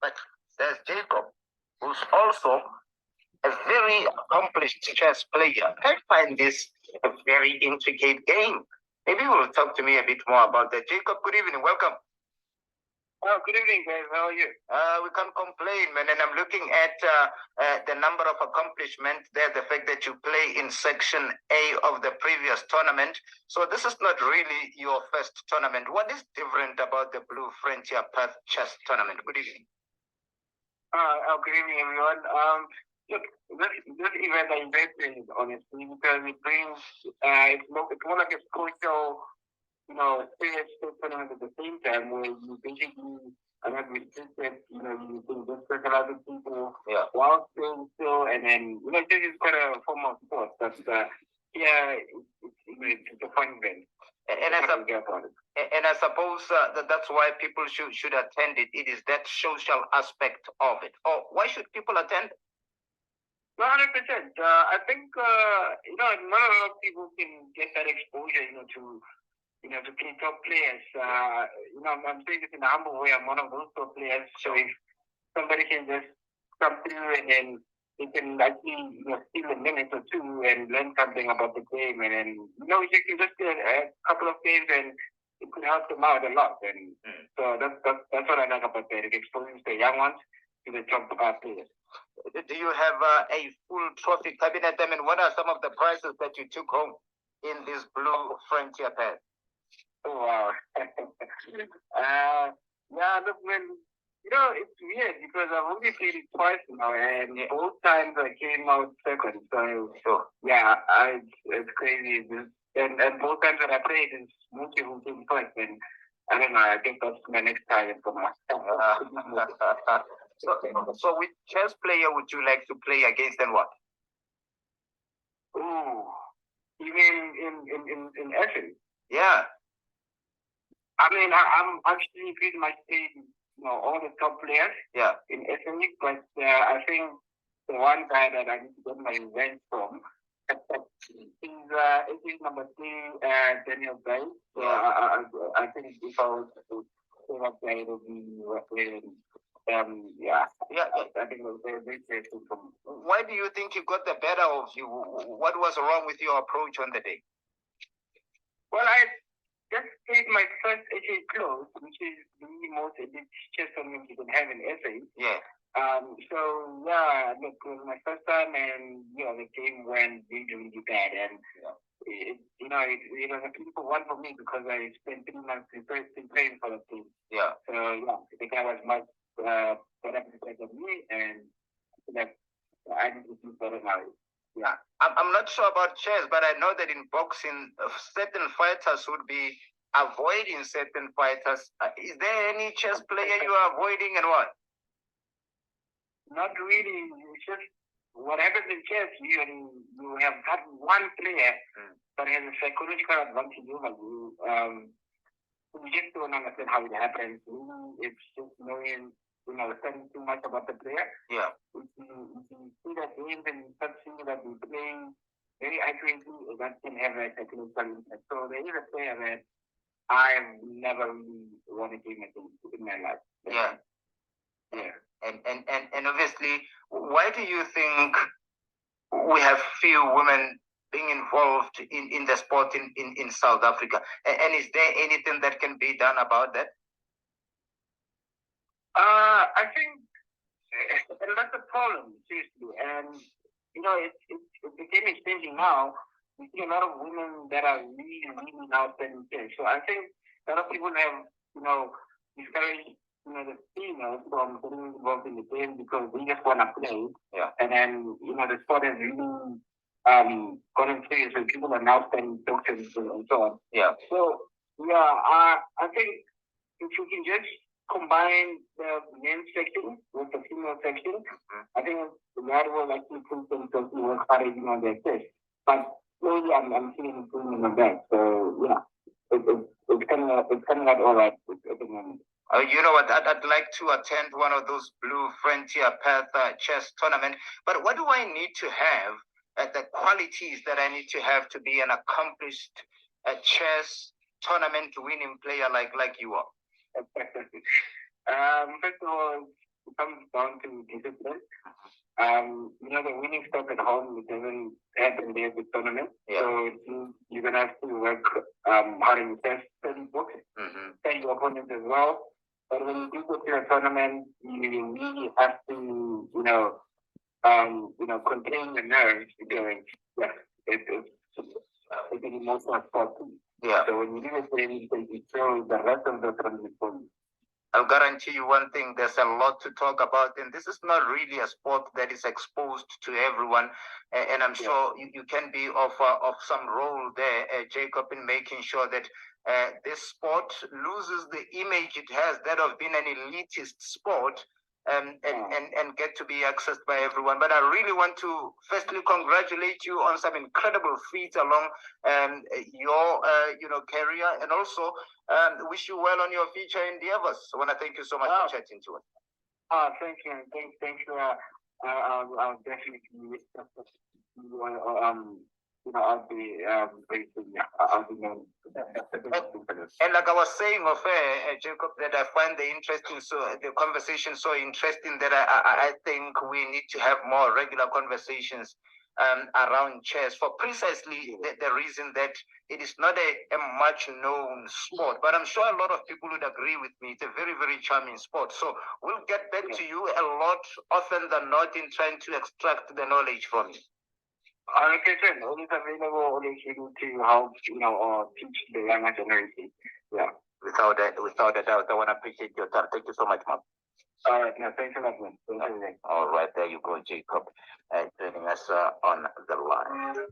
But there's Jakob, who's also a very accomplished chess player. I find this a very intricate game. Maybe you will talk to me a bit more about that. Jakob, good evening. Welcome. Oh, good evening, guys. How are you? We can't complain, man. And I'm looking at the number of accomplishments there, the fact that you play in Section A of the previous tournament. So this is not really your first tournament. What is different about the Blue Frontier Path Chess Tournament? Good evening. Good evening, everyone. Look, this event I invested in, honestly, because it brings, it's more like a social, serious tournament at the same time, where you basically are not restricted, you can just circle other people while staying still, and then, this is kind of a form of sport, but, it's a fun event. And I suppose that's why people should attend it. It is that social aspect of it. Or why should people attend? 100%. I think not a lot of people can get that exposure, to play top players. I'm saying this in a humble way. I'm one of those top players. So if somebody can just come through and then they can actually steal a minute or two and learn something about the game, and then you can just get a couple of games and it could help them out a lot. And so that's what I like about that. It exposes the young ones to the top players. Do you have a full trophy cabinet? I mean, what are some of the prizes that you took home in this Blue Frontier Path? Oh, wow. Look, man, it's weird because I've only played it twice now, and both times I came out second. So, it's crazy. And both times that I played, it's mostly who came first. And I don't know, I think that's my next target for myself. So which chess player would you like to play against and what? Ooh, you mean in essence? Yeah. I mean, I'm actually pretty much playing, all the top players. Yeah. In essence, but I think the one guy that I need to get my revenge from is number 3, Daniel Bay. So I think if I was to say that guy, it would be I think it was very interesting for me. Why do you think he got the better of you? What was wrong with your approach on the day? Well, I just played my first SA close, which is the most elite chess tournament you can have in SA. Yeah. Look, it was my first time, and the game went really, really bad, and it was a beautiful one for me because I spent 3 months preparing for the team. Yeah. So the guy was much better prepared than me, and I need to do better now. Yeah, I'm not sure about chess, but I know that in boxing, certain fighters would be avoiding certain fighters. Is there any chess player you are avoiding and what? Not really. It's just what happens in chess, you have got one player that has a psychological advantage over you. You just don't understand how it happens. It's just knowing, studying too much about the player. Yeah. If you see that game and you start seeing that you're playing very accurately, that can have a psychological impact. So there is a player that I've never really won a game against in my life. Yeah. Yeah. And obviously, why do you think we have few women being involved in the sport in South Africa? And is there anything that can be done about that? I think that's a problem, seriously. And, the game is changing now. We see a lot of women that are really, really now spending chess. So I think a lot of people have, discouraged, the females from getting involved in the game because they just want to play. Yeah. And then, the sport has really gotten serious and people are now spending tokens and so on. Yeah. So, I think if you can just combine the men's section with the female section, I think that will actually prove themselves to work harder on their test. But slowly I'm seeing improvement on that. So it's coming out all right at the moment. You know what? I'd like to attend one of those Blue Frontier Path chess tournament. But what do I need to have? The qualities that I need to have to be an accomplished chess tournament winning player like you are? First of all, comes down to discipline. You know, the winning stuff at home, it doesn't happen there at the tournament. Yeah. So you're going to have to work hard in the test study books, study your opponents as well. But when you do go to a tournament, you really have to, contain your nerves because, it's an emotional sport. Yeah. So when you do it, you show the rest of the tournament for you. I'll guarantee you one thing, there's a lot to talk about, and this is not really a sport that is exposed to everyone, and I'm sure you can be of some role there, Jacob, in making sure that this sport loses the image it has, that of being an elitist sport, and get to be accessed by everyone. But I really want to firstly congratulate you on some incredible feats along your career, and also wish you well on your future endeavors. I want to thank you so much for chatting to us. Thank you. Thank you. I'll definitely I'll be and like I was saying of Jacob, that I find the conversation so interesting that I think we need to have more regular conversations around chess for precisely the reason that it is not a much known sport, but I'm sure a lot of people would agree with me. It's a very, very charming sport. So we'll get back to you a lot often than not in trying to extract the knowledge from you. Like I said, always available, always able to help, or teach the younger generation. Yeah. Without a doubt, I want to appreciate your time. Thank you so much, Mom. All right, no, thanks a lot, man. All right, there you go, Jacob, joining us on the line.